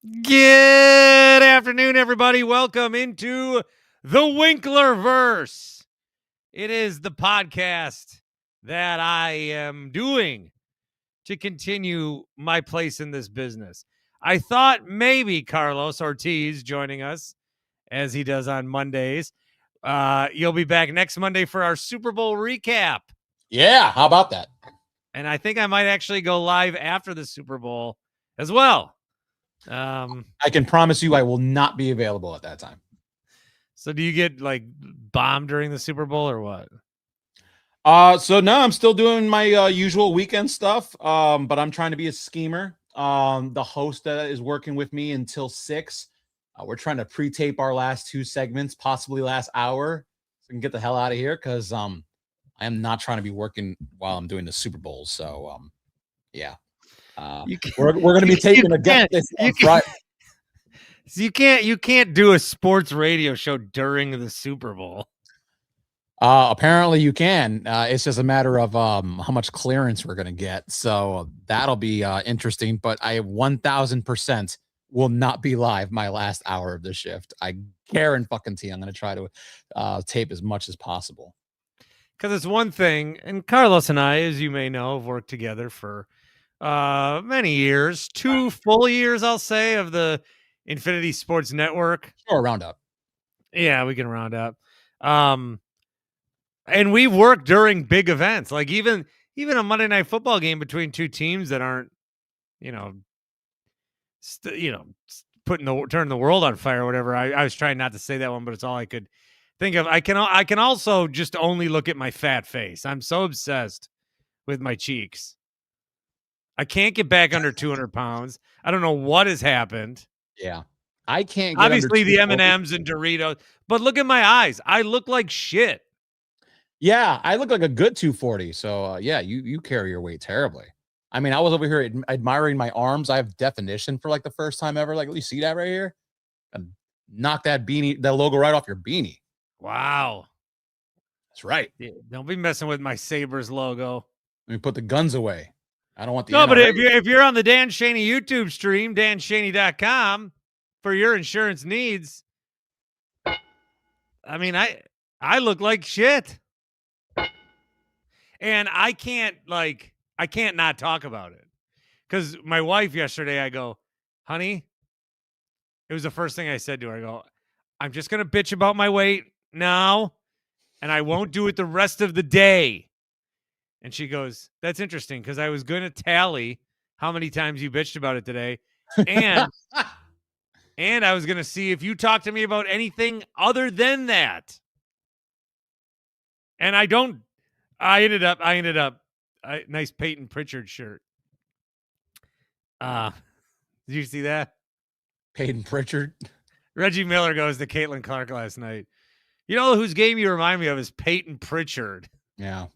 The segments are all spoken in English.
Good afternoon, everybody. Welcome into the Winklerverse. It is the podcast that I am doing to continue my place in this business. I thought maybe Karlos Ortiz joining us, as he does on Mondays. You'll be back next Monday for our Super Bowl recap. Yeah, how about that? And I think I might actually go live after the Super Bowl as well. I can promise you I will not be available at that time. So do you get like bombed during the Super Bowl or what? So no, I'm still doing my usual weekend stuff. But I'm trying to be a schemer. The host is working with me until 6. We're trying to pre-tape our last 2 segments, possibly last hour, so we can get the hell out of here because I am not trying to be working while I'm doing the Super Bowl. So yeah. We're going to be taping a guest on Friday. So you can't do a sports radio show during the Super Bowl. Apparently you can. It's just a matter of how much clearance we're going to get. So that'll be interesting. But I 1000% will not be live my last hour of the shift. I guarantee I'm going to try to tape as much as possible. Because it's one thing, and Karlos and I, as you may know, have worked together for many years, 2 full years, I'll say, of the Infinity Sports Network. Sure, round up. Yeah, we can round up. And we work during big events, like even a Monday Night Football game between 2 teams that aren't, turning the world on fire or whatever. I was trying not to say that one, but it's all I could think of. I can also just only look at my fat face. I'm so obsessed with my cheeks. I can't get back under 200 pounds. I don't know what has happened. Yeah. I can't get obviously the M&Ms and Doritos, but look at my eyes. I look like shit. Yeah, I look like a good 240. So yeah, you carry your weight terribly. I mean, I was over here admiring my arms. I have definition for like the first time ever. Like, you see that right here? And knock that logo right off your beanie. Wow. That's right. Yeah, don't be messing with my Sabres logo. Let me put the guns away. I don't want the No, NRA. but if you're on the Dan Shaney YouTube stream, danshaney.com, for your insurance needs, I mean, I look like shit. And I can't not talk about it. Because my wife yesterday, I go, honey, it was the first thing I said to her. I go, I'm just going to bitch about my weight now, and I won't do it the rest of the day. And she goes, that's interesting, because I was going to tally how many times you bitched about it today. And and I was going to see if you talked to me about anything other than that. And I ended up nice Peyton Pritchard shirt. Did you see that? Peyton Pritchard. Reggie Miller goes to Caitlin Clark last night. You know whose game you remind me of is Peyton Pritchard. Yeah.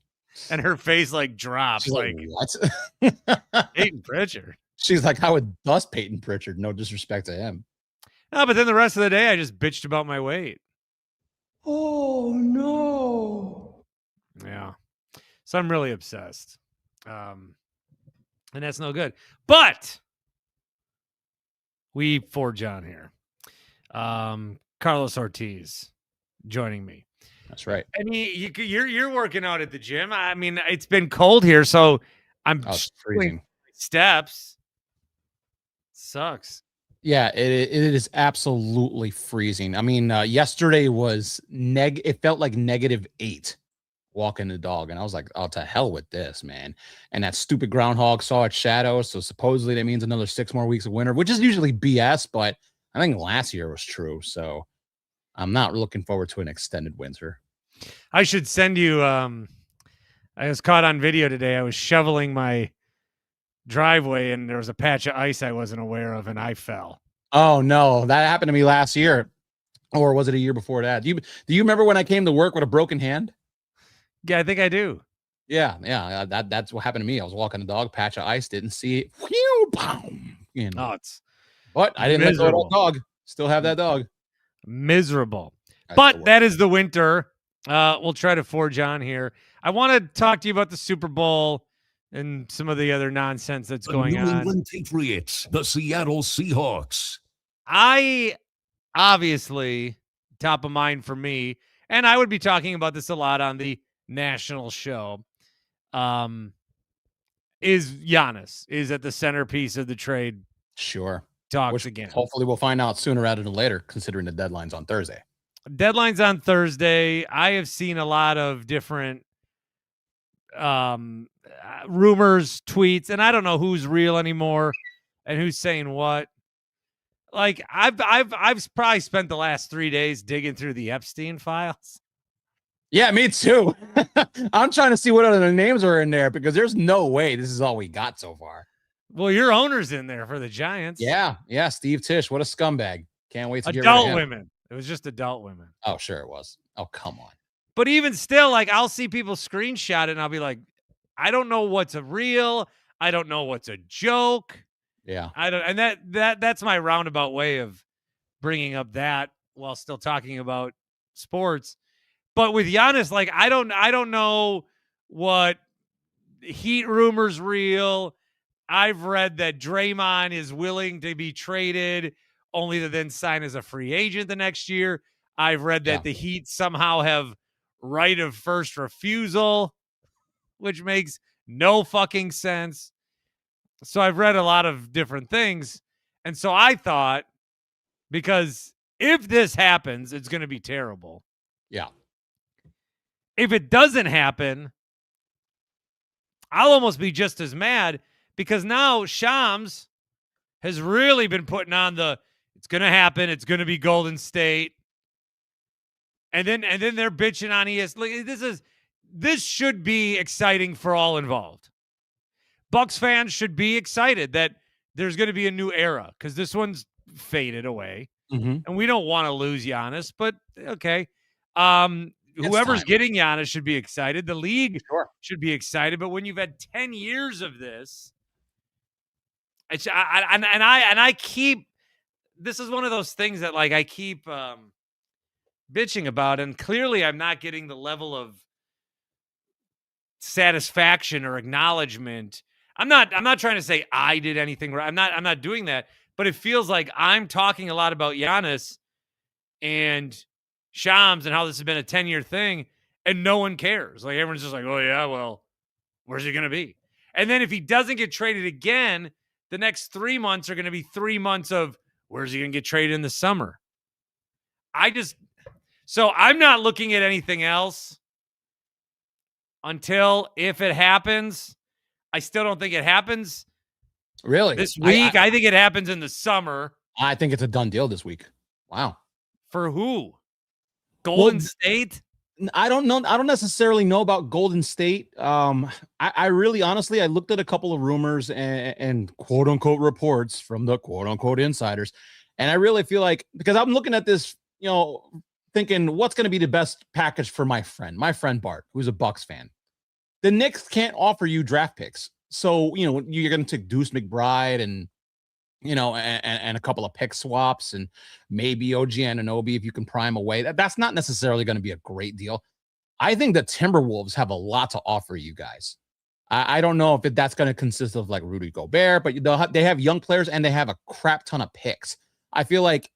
And her face like drops. She's like what? Peyton Pritchard. She's like, I would bust Peyton Pritchard. No disrespect to him. No, but then the rest of the day I just bitched about my weight. Oh no. Yeah. So I'm really obsessed. And that's no good. But we forge on here. Karlos Ortiz joining me. That's right. I mean, you're working out at the gym. I mean, it's been cold here, so I'm freezing. Steps. Sucks. Yeah, it is absolutely freezing. I mean, yesterday was it felt like -8 walking the dog, and I was like, oh, to hell with this, man. And that stupid groundhog saw its shadow, so supposedly that means another 6 more weeks of winter, which is usually BS, but I think last year was true. So I'm not looking forward to an extended winter. I should send you I was caught on video today. I was shoveling my driveway and there was a patch of ice I wasn't aware of and I fell. Oh no, that happened to me last year. Or was it a year before that? Do you remember when I came to work with a broken hand? Yeah, I think I do. Yeah. That's what happened to me. I was walking the dog, patch of ice, didn't see it. Whew, boom. You know. Oh, it's but I didn't let go of that dog. Still have that dog. Miserable. But that is the winter. We'll try to forge on here. I want to talk to you about the Super Bowl and some of the other nonsense that's going on. The New England Patriots, the Seattle Seahawks. I obviously top of mind for me, and I would be talking about this a lot on the national show. Is Giannis is at the centerpiece of the trade Sure. talks Which again. hopefully we'll find out sooner rather than later, considering the deadline's on Thursday. Deadline's on Thursday. I have seen a lot of different rumors, tweets, and I don't know who's real anymore and who's saying what. Like I've probably spent the last 3 days digging through the Epstein files. Yeah, me too. I'm trying to see what other names are in there because there's no way this is all we got so far. Well, your owner's in there for the Giants. Yeah, Steve Tisch, what a scumbag. Can't wait to get rid adult of him. women. It was just adult women. Oh, sure it was. Oh, come on. But even still, like I'll see people screenshot it and I'll be like, I don't know what's a real. I don't know what's a joke. Yeah. I don't, and that's my roundabout way of bringing up that while still talking about sports. But with Giannis, like I don't know what Heat rumors real. I've read that Draymond is willing to be traded only to then sign as a free agent the next year. I've read that the Heat somehow have right of first refusal, which makes no fucking sense. So I've read a lot of different things. And so I thought, because if this happens, it's going to be terrible. Yeah. If it doesn't happen, I'll almost be just as mad because now Shams has really been putting on the it's going to happen, it's going to be Golden State. And then they're bitching on ESPN. This should be exciting for all involved. Bucks fans should be excited that there's going to be a new era because this one's faded away. Mm-hmm. And we don't want to lose Giannis, but okay. Whoever's getting Giannis should be excited. The league should be excited. But when you've had 10 years of this, I keep, this is one of those things that like I keep bitching about, and clearly I'm not getting the level of satisfaction or acknowledgement. I'm not trying to say I did anything right. I'm not doing that, but it feels like I'm talking a lot about Giannis and Shams and how this has been a 10-year thing, and no one cares. Like everyone's just like, oh yeah, well, where's he gonna be? And then if he doesn't get traded again, the next 3 months are gonna be 3 months of where's he gonna get traded in the summer? So I'm not looking at anything else until if it happens. I still don't think it happens. Really? This week? I think it happens in the summer. I think it's a done deal this week. Wow. For who? Golden State? I don't know. I don't necessarily know about Golden State. I really, honestly, I looked at a couple of rumors and quote unquote reports from the quote unquote insiders. And I really feel like, because I'm looking at this, thinking what's going to be the best package for my friend Bart, who's a Bucks fan. The Knicks can't offer you draft picks. So, you're going to take Deuce McBride and a couple of pick swaps and maybe OG Anunoby if you can prime away. That's not necessarily going to be a great deal. I think the Timberwolves have a lot to offer you guys. I don't know if that's going to consist of like Rudy Gobert, but they have young players and they have a crap ton of picks. I feel like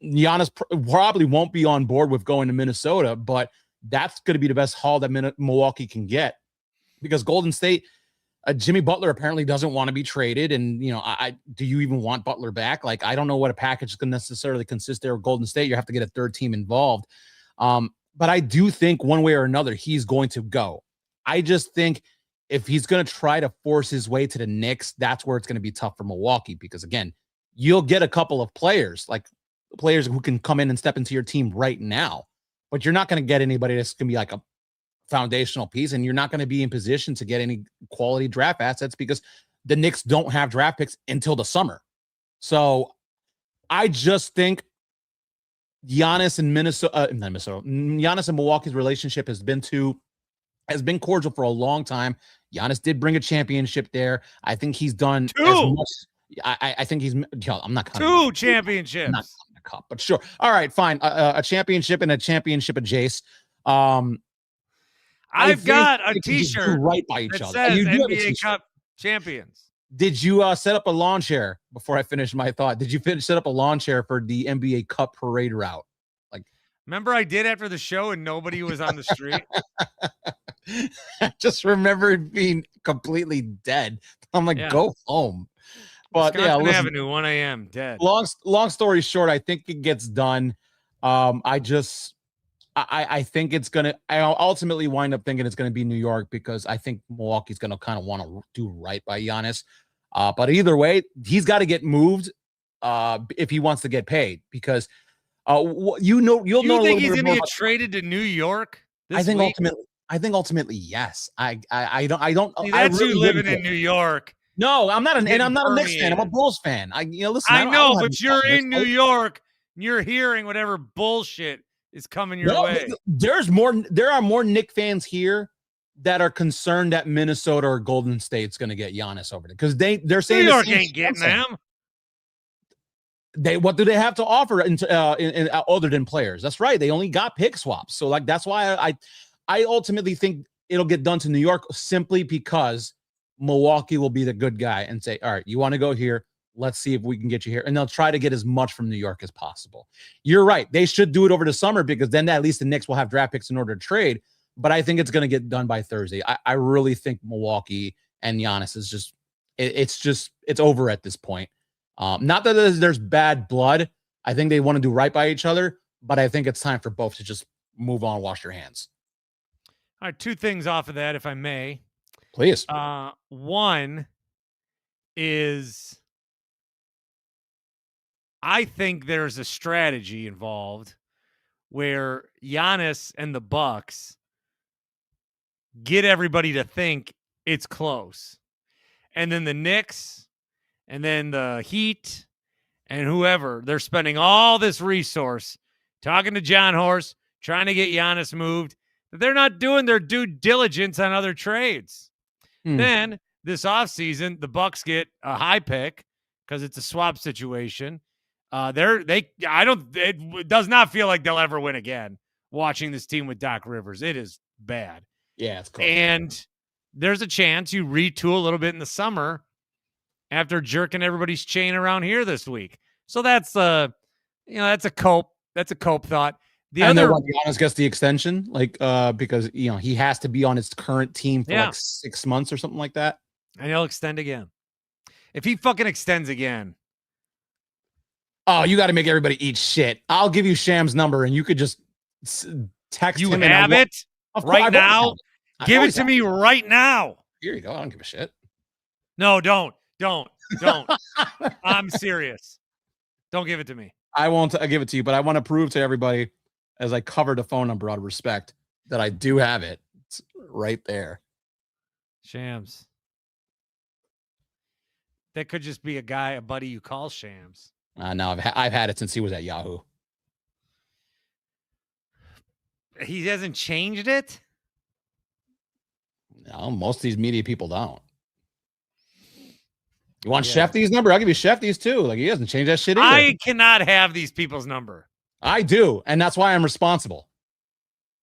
Giannis probably won't be on board with going to Minnesota, but that's going to be the best haul that Milwaukee can get, because Golden State, Jimmy Butler apparently doesn't want to be traded. And, do you even want Butler back? Like, I don't know what a package is going to necessarily consist there with Golden State. You have to get a third team involved. But I do think one way or another, he's going to go. I just think if he's going to try to force his way to the Knicks, that's where it's going to be tough for Milwaukee, because again, you'll get a couple of players who can come in and step into your team right now, but you're not going to get anybody that's going to be like a foundational piece, and you're not going to be in position to get any quality draft assets because the Knicks don't have draft picks until the summer. So I just think Giannis and Giannis and Milwaukee's relationship has been cordial for a long time. Giannis did bring a championship there. I think he's done as much. I think he's. I'm not two championships. Not a cup, but sure. All right, fine. A championship and a championship at Jace. I've got a T-shirt right by each other. Says NBA Cup champions. Did you set up a lawn chair before I finish my thought? Did you set up a lawn chair for the NBA Cup parade route? Like, remember I did after the show and nobody was on the street. I just remember it being completely dead. I'm like, go home. But Wisconsin Avenue, 1 a.m. dead. Long story short, I think it gets done. I think it's gonna. I ultimately wind up thinking it's gonna be New York because I think Milwaukee's gonna kind of want to do right by Giannis. But either way, he's got to get moved if he wants to get paid because you'll know. You think he's gonna get traded to New York? I think ultimately, yes. I don't. See, that's really you living in New York. No, I'm not I'm not a Knicks fan. I'm a Bulls fan. Listen. I know, but you're in New York. And you're hearing whatever bullshit is coming your way. There are more Knicks fans here that are concerned that Minnesota or Golden State's going to get Giannis over there because they're saying New York ain't getting them. What do they have to offer in other than players? That's right. They only got pick swaps. So like that's why I ultimately think it'll get done to New York simply because Milwaukee will be the good guy and say, all right, you want to go here? Let's see if we can get you here. And they'll try to get as much from New York as possible. You're right. They should do it over the summer because then at least the Knicks will have draft picks in order to trade. But I think it's going to get done by Thursday. I really think Milwaukee and Giannis is just it's over at this point. Not that there's bad blood. I think they want to do right by each other, but I think it's time for both to just move on, wash your hands. All right, two things off of that, if I may. Please. One is I think there's a strategy involved where Giannis and the Bucks get everybody to think it's close. And then the Knicks and then the Heat and whoever, they're spending all this resource talking to John Horst, trying to get Giannis moved. But they're not doing their due diligence on other trades. Then this offseason, the Bucks get a high pick because it's a swap situation. It does not feel like they'll ever win again watching this team with Doc Rivers. It is bad. Yeah, it's cool. And there's a chance you retool a little bit in the summer after jerking everybody's chain around here this week. So that's a cope thought. And then Giannis gets the extension, because he has to be on his current team for like 6 months or something like that. And he'll extend again. If he fucking extends again. Oh, you got to make everybody eat shit. I'll give you Sham's number and you could just text him. You have it right now? Give it to me right now. Here you go. I don't give a shit. No, don't. I'm serious. Don't give it to me. I won't give it to you, but I want to prove to everybody as I cover the phone number out of respect that I do have it. It's right there. Shams. That could just be a buddy you call Shams. No, I've had it since he was at Yahoo. He hasn't changed it? No, most of these media people don't. You want Shefty's number? I'll give you Shefty's too. Like, he hasn't changed that shit either. I cannot have these people's number. I do, and that's why I'm responsible.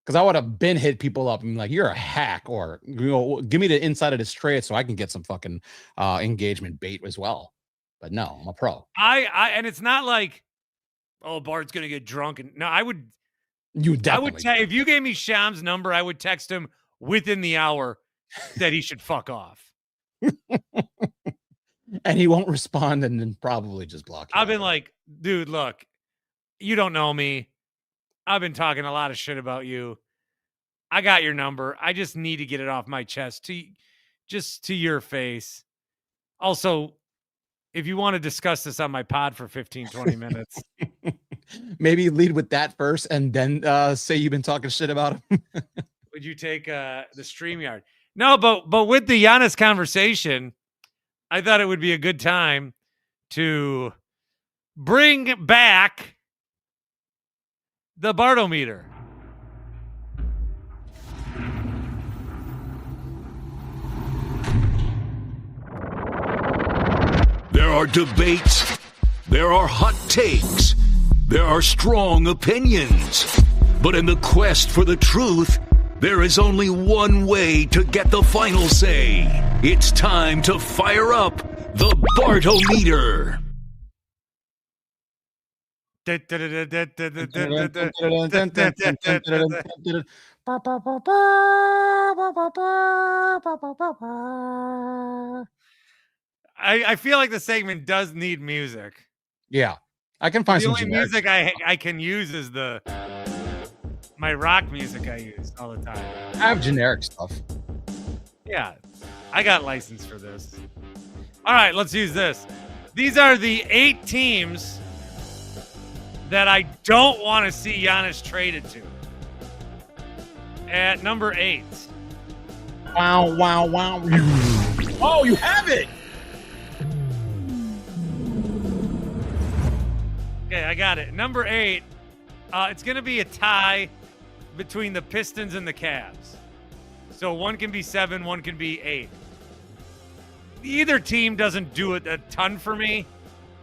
Because I would have been hit people up and be like, you're a hack, or give me the inside of this trade so I can get some fucking engagement bait as well. But no, I'm a pro. And it's not like, oh, Bart's gonna get drunk. And no, I would. You definitely. I would if you gave me Sham's number, I would text him within the hour that he should fuck off. And he won't respond, and then probably just block you. I've been like, dude, look, you don't know me. I've been talking a lot of shit about you. I got your number. I just need to get it off my chest to your face. Also, if you want to discuss this on my pod for 15, 20 minutes. Maybe lead with that first and then say you've been talking shit about him. Would you take the StreamYard? No, but with the Giannis conversation, I thought it would be a good time to bring back the BartoMeter. There are debates, there are hot takes, there are strong opinions. But in the quest for the truth, there is only one way to get the final say. It's time to fire up The BartoMeter. I feel like the segment does need music. Yeah, I can find The some only generic music I can use is my rock music I use all the time. I have generic stuff. Yeah, I got license for this. All right, let's use this. These are the 8 teams that I don't want to see Giannis traded to. At number 8. Wow, wow, wow. Oh, you have it. Okay, I got it. Number 8. It's going to be a tie between the Pistons and the Cavs. So one can be 7, one can be 8. Either team doesn't do it a ton for me.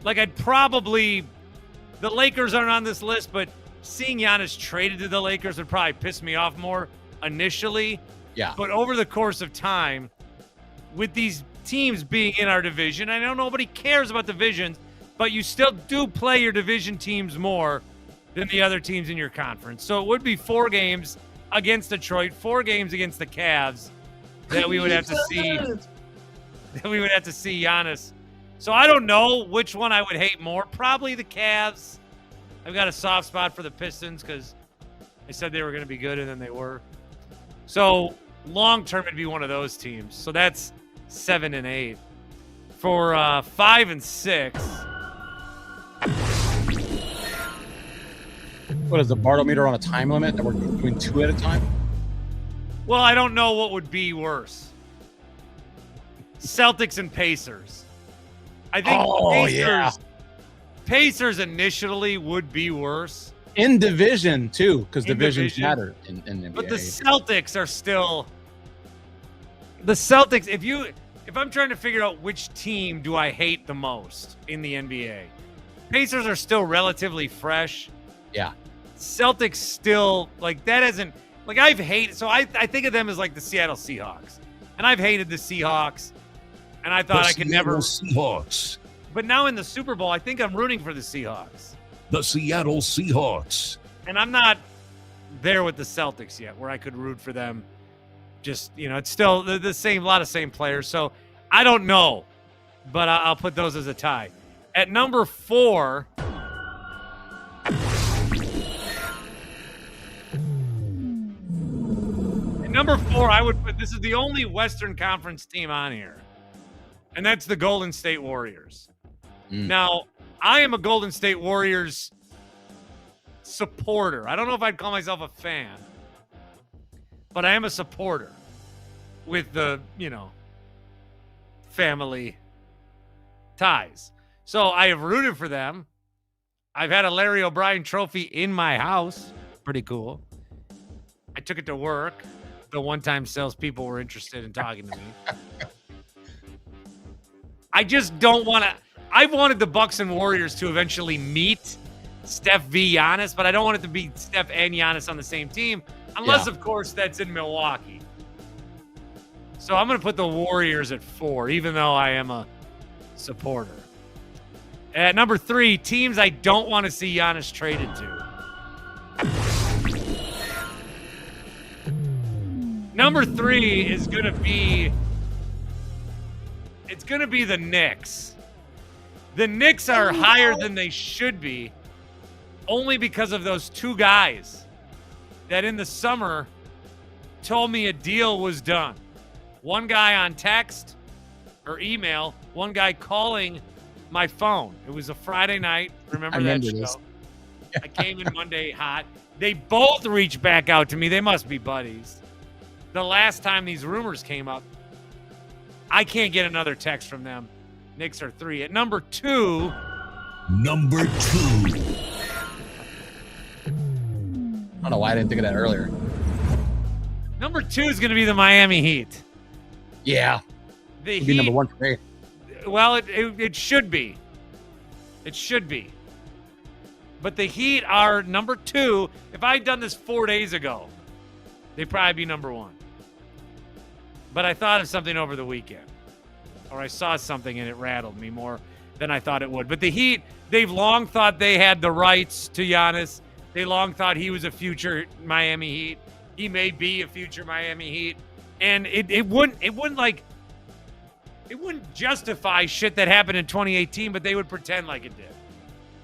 Like the Lakers aren't on this list, but seeing Giannis traded to the Lakers would probably piss me off more initially. Yeah. But over the course of time, with these teams being in our division, I know nobody cares about divisions, but you still do play your division teams more than the other teams in your conference. So it would be 4 games against Detroit, 4 games against the Cavs that we would have to see. That we would have to see Giannis. So I don't know which one I would hate more. Probably the Cavs. I've got a soft spot for the Pistons because I said they were going to be good and then they were. So long term, it'd be one of those teams. So that's 7 and 8. For 5 and 6. What is the BartoMeter on a time limit that we're doing 2 at a time? Well, I don't know what would be worse. Celtics and Pacers. I think Pacers initially would be worse. In division, too, because divisions matter in NBA. But the Celtics are still... The Celtics, if I'm trying to figure out which team do I hate the most in the NBA, Pacers are still relatively fresh. Yeah. Celtics still, like, that hasn't... Like, I've hated... So I think of them as, like, the Seattle Seahawks. And I've hated the Seahawks. And I thought I could never... Seahawks. But now in the Super Bowl, I think I'm rooting for the Seahawks. The Seattle Seahawks. And I'm not there with the Celtics yet, where I could root for them. Just, it's still the same, lot of same players. So I don't know, but I'll put those as a tie. At number 4, I would put, this is the only Western Conference team on here, and that's the Golden State Warriors. Now, I am a Golden State Warriors supporter. I don't know if I'd call myself a fan, but I am a supporter with the, family ties. So I have rooted for them. I've had a Larry O'Brien trophy in my house. Pretty cool. I took it to work. The one-time salespeople were interested in talking to me. I just don't want to... I've wanted the Bucks and Warriors to eventually meet Steph v. Giannis, but I don't want it to be Steph and Giannis on the same team, unless, of course, that's in Milwaukee. So I'm going to put the Warriors at 4, even though I am a supporter. At number 3, teams I don't want to see Giannis traded to. Number 3 is going to be... It's going to be the Knicks. The Knicks are higher than they should be, only because of those 2 guys that in the summer told me a deal was done. One guy on text or email, one guy calling my phone. It was a Friday night. Remember that show? This. I came in Monday hot. They both reached back out to me. They must be buddies. The last time these rumors came up, I can't get another text from them. Knicks are 3. At number 2. Number 2. I don't know why I didn't think of that earlier. Number 2 is going to be the Miami Heat. Yeah. The Heat. Heat. Number 1 for me. Well, it should be. It should be. But the Heat are number 2. If I had done this 4 days ago, they'd probably be number 1. But I thought of something over the weekend. or I saw something and it rattled me more than I thought it would. But the Heat, they've long thought they had the rights to Giannis. They long thought he was a future Miami Heat. He may be a future Miami Heat. And it wouldn't justify shit that happened in 2018, but they would pretend like it did.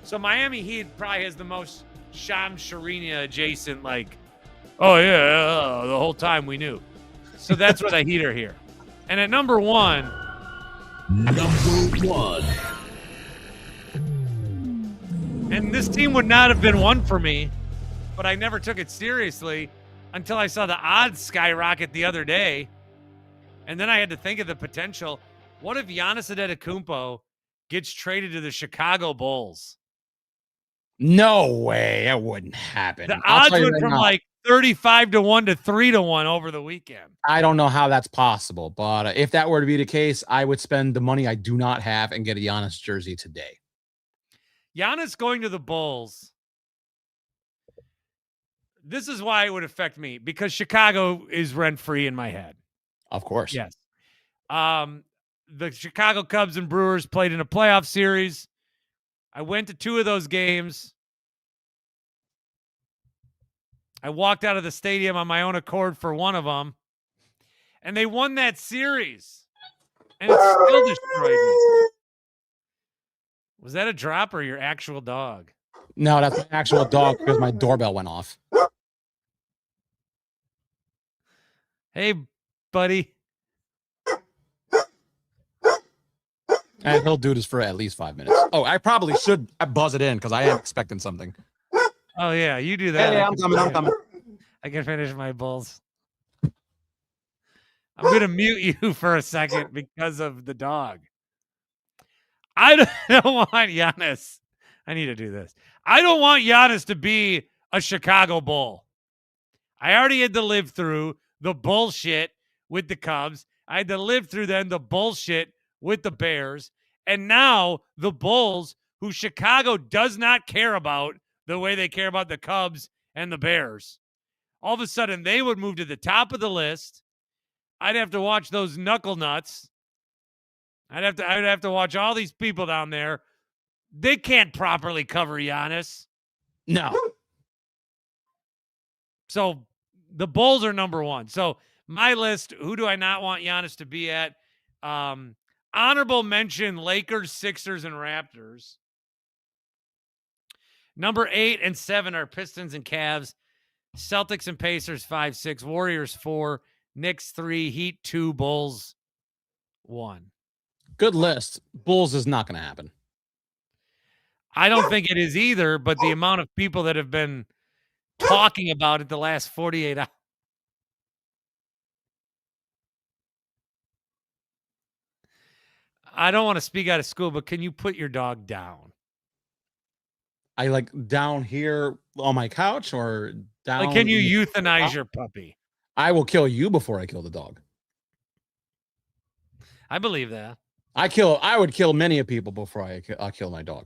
So Miami Heat probably has the most Shams Charania adjacent, like, oh yeah, the whole time we knew. So that's where the Heat are here. And at number one. And this team would not have been one for me, but I never took it seriously until I saw the odds skyrocket the other day. And then I had to think of the potential. What if Giannis Antetokounmpo gets traded to the Chicago Bulls? No way. That wouldn't happen. The odds went from like 35 to 1 to 3 to 1 over the weekend. I don't know how that's possible, but if that were to be the case, I would spend the money I do not have and get a Giannis jersey today. Giannis going to the Bulls. This is why it would affect me, because Chicago is rent-free in my head. Of course. Yes. The Chicago Cubs and Brewers played in a playoff series. I went to 2 of those games. I walked out of the stadium on my own accord for one of them. And they won that series. And it still destroyed me. Was that a drop or your actual dog? No, that's my actual dog because my doorbell went off. Hey, buddy. And he'll do this for at least 5 minutes. Oh, I probably should buzz it in because I am expecting something. Oh, yeah, you do that. Hey, I'm coming. I can finish my Bulls. I'm going to mute you for a second because of the dog. I don't want Giannis. I need to do this. I don't want Giannis to be a Chicago Bull. I already had to live through the bullshit with the Cubs. I had to live through then the bullshit with the Bears. And now the Bulls, who Chicago does not care about the way they care about the Cubs and the Bears. All of a sudden, they would move to the top of the list. I'd have to watch those knuckle nuts. I'd have to watch all these people down there. They can't properly cover Giannis. No. So the Bulls are number one. So my list, who do I not want Giannis to be at? Honorable mention, Lakers, Sixers, and Raptors. Number 8 and 7 are Pistons and Cavs. Celtics and Pacers, 5, 6. Warriors, 4. Knicks, 3. Heat, 2. Bulls, 1. Good list. Bulls is not going to happen. I don't think it is either, but the amount of people that have been talking about it the last 48 hours. I don't want to speak out of school, but can you put your dog down? I like down here on my couch or down. Like, can you euthanize your puppy? I will kill you before I kill the dog. I believe that. I would kill many people before I kill my dog.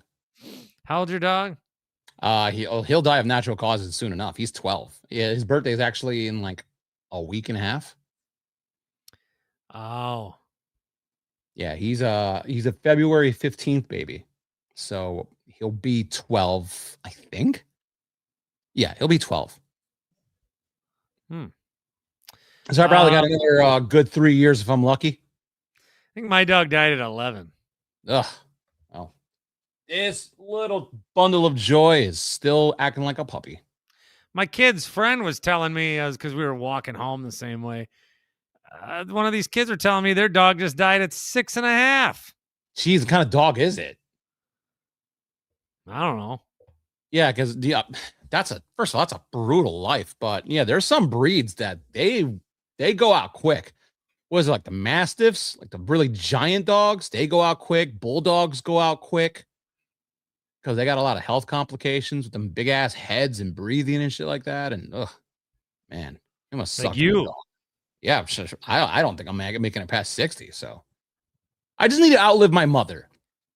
How old's your dog? He'll die of natural causes soon enough. He's 12. Yeah, his birthday is actually in like a week and a half. Oh. Yeah, he's a February 15th baby. So he'll be 12, I think. Yeah, he'll be 12. So I probably got another good 3 years if I'm lucky. I think my dog died at 11. Ugh. Oh. This little bundle of joy is still acting like a puppy. My kid's friend was telling me, because we were walking home the same way. One of these kids were telling me their dog just died at 6.5. Jeez, what kind of dog is it? I don't know. Yeah, because first of all, that's a brutal life. But yeah, there's some breeds that they go out quick. What is it, like the Mastiffs, like the really giant dogs? They go out quick. Bulldogs go out quick because they got a lot of health complications with them big ass heads and breathing and shit like that. And man, it must suck. Like you. Yeah, I don't think I'm making it past 60. So I just need to outlive my mother.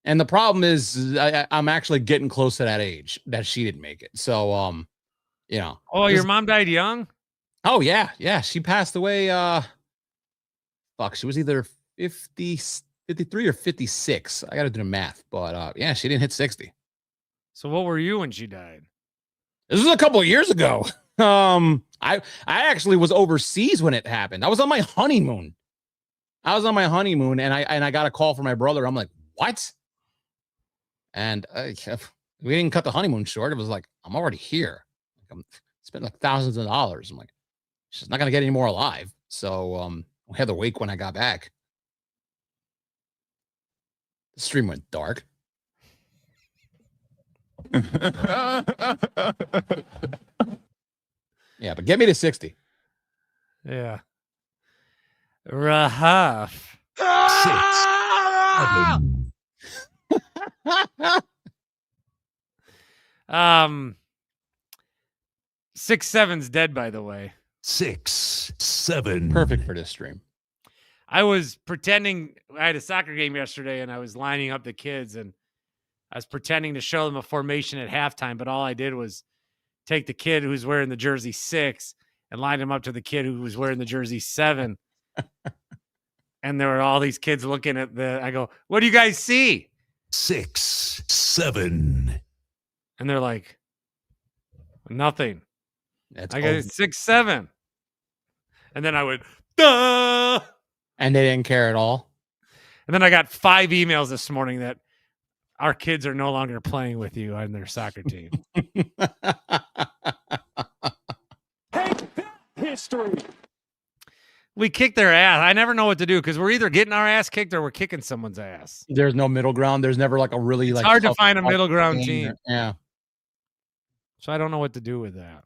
And the problem is I'm actually getting close to that age that she didn't make it. So, you know. Oh, your mom died young? Oh, yeah. Yeah. She passed away. She was either 50. 53 or 56. I got to do the math, but yeah, she didn't hit 60. So what were you when she died? This was a couple of years ago. I actually was overseas when it happened. I was on my honeymoon. And I got a call from my brother. I'm like, what? And we didn't cut the honeymoon short. It was like, I'm already here. I'm spent like thousands of dollars. I'm like, she's not gonna get any more alive. So we had to wait when I got back. The stream went dark. Yeah, but get me to 60. Yeah. Rahaf. 6'7's dead, by the way. 6, 7. Perfect for this stream. I was pretending I had a soccer game yesterday and I was lining up the kids and I was pretending to show them a formation at halftime, but all I did was take the kid who's wearing the jersey 6 and line him up to the kid who was wearing the jersey 7. And there were all these kids looking at I go, what do you guys see? 6, 7. And they're like, nothing. That's I got 6, 7. And then I went, duh. And they didn't care at all. And then I got 5 emails this morning that our kids are no longer playing with you on their soccer team. History. We kicked their ass. I never know what to do because we're either getting our ass kicked or we're kicking someone's ass. There's no middle ground. There's never like a really It's like hard to find a middle ground team. Yeah. So I don't know what to do with that.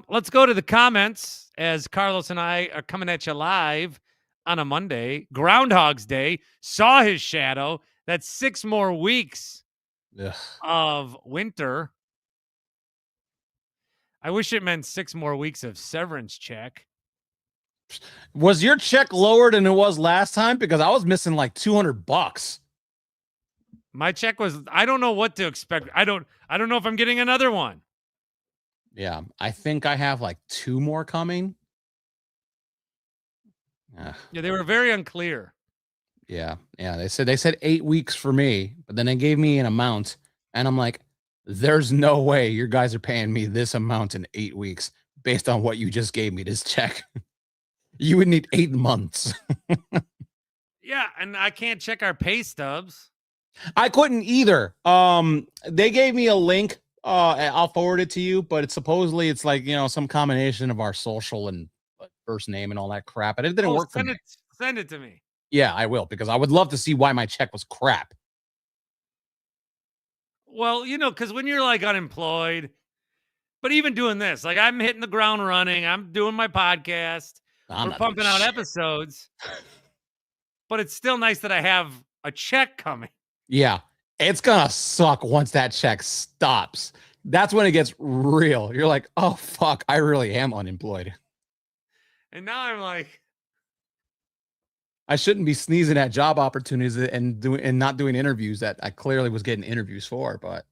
Let's go to the comments as Karlos and I are coming at you live on a Monday. Groundhog's Day. Saw his shadow. That's 6 more weeks of winter. I wish it meant 6 more weeks of severance check. Was your check lower than it was last time? Because I was missing like $200. My check was, I don't know what to expect. I don't know if I'm getting another one. Yeah, I think I have like 2 more coming. Yeah, they were very unclear. Yeah. They said 8 weeks for me, but then they gave me an amount, and I'm like, there's no way you guys are paying me this amount in 8 weeks based on what you just gave me this check. You would need 8 months. Yeah, and I can't check our pay stubs. I couldn't either. They gave me a link. I'll forward it to you, but it's supposedly it's like, some combination of our social and first name and all that crap. And it didn't work for me. Send it to me. Yeah, I will, because I would love to see why my check was crap. Well, because when you're like unemployed, but even doing this, like I'm hitting the ground running, I'm doing my podcast, we're pumping out episodes, but it's still nice that I have a check coming. Yeah, it's gonna suck once that check stops. That's when it gets real. You're like, oh fuck, I really am unemployed. And now I'm like, I shouldn't be sneezing at job opportunities and not doing interviews that I clearly was getting interviews for. But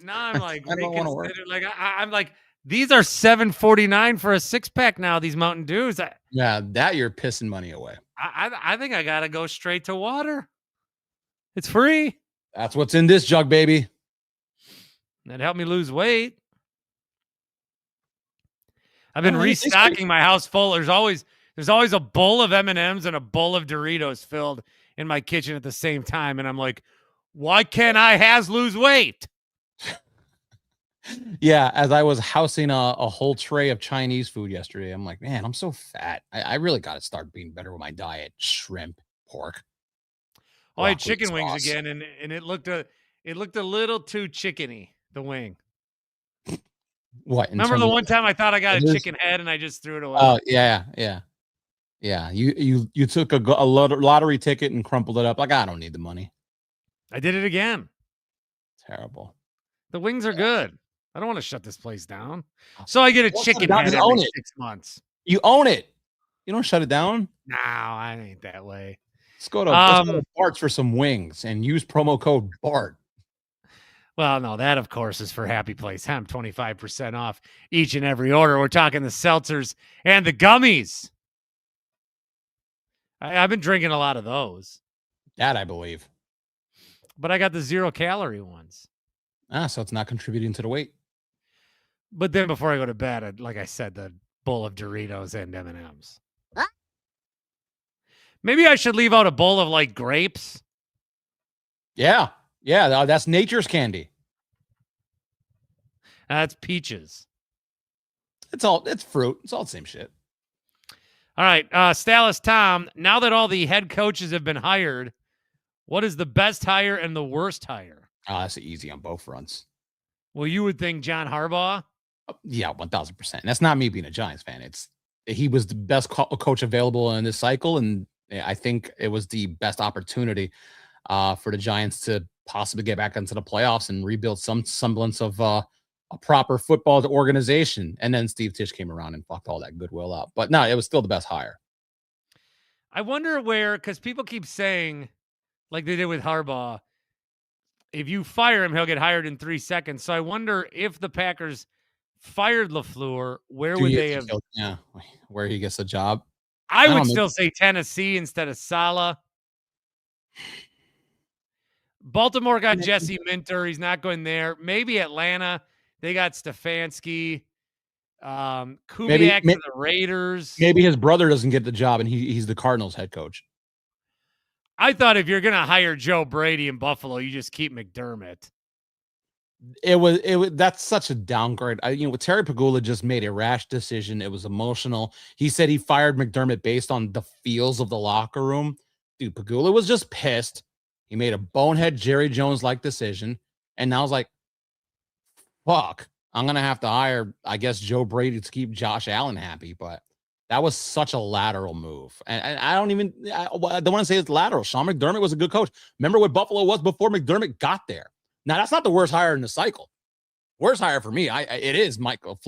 now I'm like, I don't want to work. Like I'm like, these are $7.49 for a 6-pack now. These Mountain Dews. Yeah, that you're pissing money away. I think I gotta go straight to water. It's free. That's what's in this jug, baby. That helped me lose weight. I've been restocking my house full. There's always a bowl of M&Ms and a bowl of Doritos filled in my kitchen at the same time. And I'm like, why can't I lose weight? Yeah, as I was housing a whole tray of Chinese food yesterday, I'm like, man, I'm so fat. I really got to start being better with my diet. Shrimp, pork. Oh, I had chicken wings again, and it looked a little too chickeny, the wing. What? Remember the one time I thought I got a chicken head and I just threw it away? Oh, yeah. You took a lottery ticket and crumpled it up. Like, I don't need the money. I did it again. Terrible. The wings are good. I don't want to shut this place down. So I get a chicken head every 6 months. You own it. You don't shut it down. No, I ain't that way. Let's go to Bart's for some wings and use promo code BART. Well, no, that, of course, is for Happy Place Hemp, 25% off each and every order. We're talking the seltzers and the gummies. I've been drinking a lot of those. That I believe. But I got the 0-calorie ones. So it's not contributing to the weight. But then before I go to bed, like I said, the bowl of Doritos and M&Ms. Maybe I should leave out a bowl of like grapes. Yeah. That's nature's candy. That's peaches. It's fruit. It's all the same shit. All right. Stalis Tom, now that all the head coaches have been hired, what is the best hire and the worst hire? That's easy on both fronts. Well, you would think John Harbaugh. Yeah, 1,000%. That's not me being a Giants fan. He was the best coach available in this cycle, and I think it was the best opportunity for the Giants to possibly get back into the playoffs and rebuild some semblance of a proper football organization. And then Steve Tisch came around and fucked all that goodwill up. But no, it was still the best hire. I wonder where, because people keep saying, like they did with Harbaugh, if you fire him, he'll get hired in 3 seconds. So I wonder if the Packers fired LaFleur, where would they have? Where he gets a job. I would still say Tennessee instead of Saleh. Baltimore got Jesse Minter. He's not going there. Maybe Atlanta. They got Stefanski. Kubiak to the Raiders. Maybe his brother doesn't get the job and he's the Cardinals head coach. I thought if you're going to hire Joe Brady in Buffalo, you just keep McDermott. That's such a downgrade. Terry Pagula just made a rash decision. It was emotional. He said he fired McDermott based on the feels of the locker room. Dude, Pagula was just pissed. He made a bonehead Jerry Jones-like decision. And now it's like, fuck, I'm going to have to hire, I guess, Joe Brady to keep Josh Allen happy. But that was such a lateral move. And I don't want to say it's lateral. Sean McDermott was a good coach. Remember what Buffalo was before McDermott got there. Now, that's not the worst hire in the cycle. Worst hire for me, it is Michael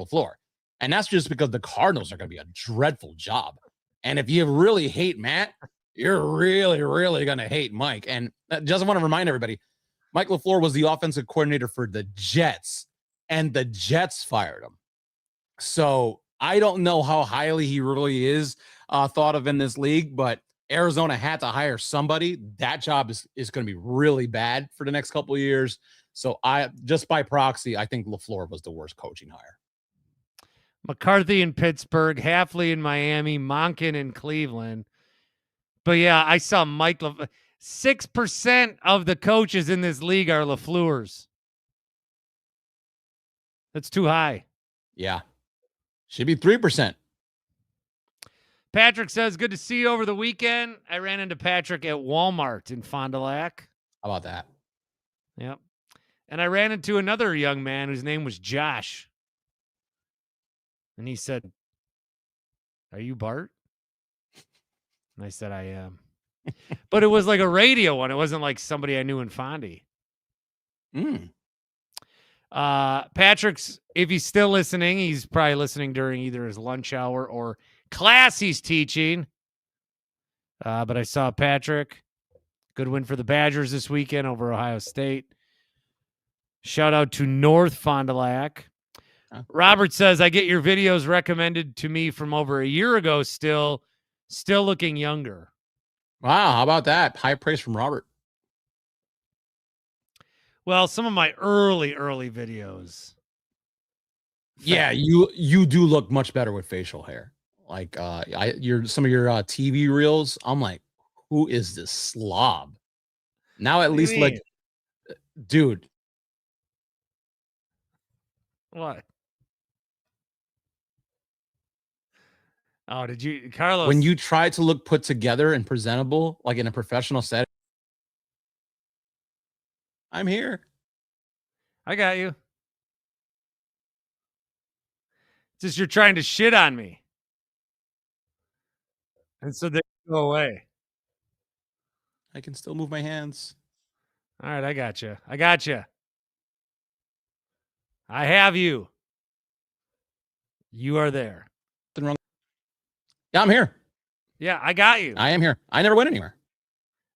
Floor. And that's just because the Cardinals are going to be a dreadful job. And if you really hate Matt, you're really, really going to hate Mike. And I just want to remind everybody, Mike LaFleur was the offensive coordinator for the Jets, and the Jets fired him. So I don't know how highly he really is thought of in this league, but Arizona had to hire somebody. That job is going to be really bad for the next couple of years. So just by proxy, I think LaFleur was the worst coaching hire. McCarthy in Pittsburgh, Hafley in Miami, Monken in Cleveland. But yeah, I saw 6% of the coaches in this league are LaFleurs. That's too high. Yeah. Should be 3%. Patrick says, good to see you over the weekend. I ran into Patrick at Walmart in Fond du Lac. How about that? Yep. And I ran into another young man whose name was Josh. And he said, are you Bart? And I said, I am. But it was like a radio one. It wasn't like somebody I knew in Fondy. Patrick's, if he's still listening, he's probably listening during either his lunch hour or class he's teaching. But I saw Patrick. Good win for the Badgers this weekend over Ohio State. Shout out to North Fond du Lac. Robert says, I get your videos recommended to me from over a year ago still looking younger. Wow, how about that? High praise from Robert. Well, some of my early videos. Yeah, you do look much better with facial hair. Like some of your TV reels, I'm like, who is this slob? Now at least like, dude. What? Oh, did you, Karlos? When you try to look put together and presentable, like in a professional setting, I'm here. I got you. Just you're trying to shit on me. And so they go away. I can still move my hands. All right, I got you. I have you. You are there. Yeah, I'm here. Yeah, I got you. I am here. I never went anywhere.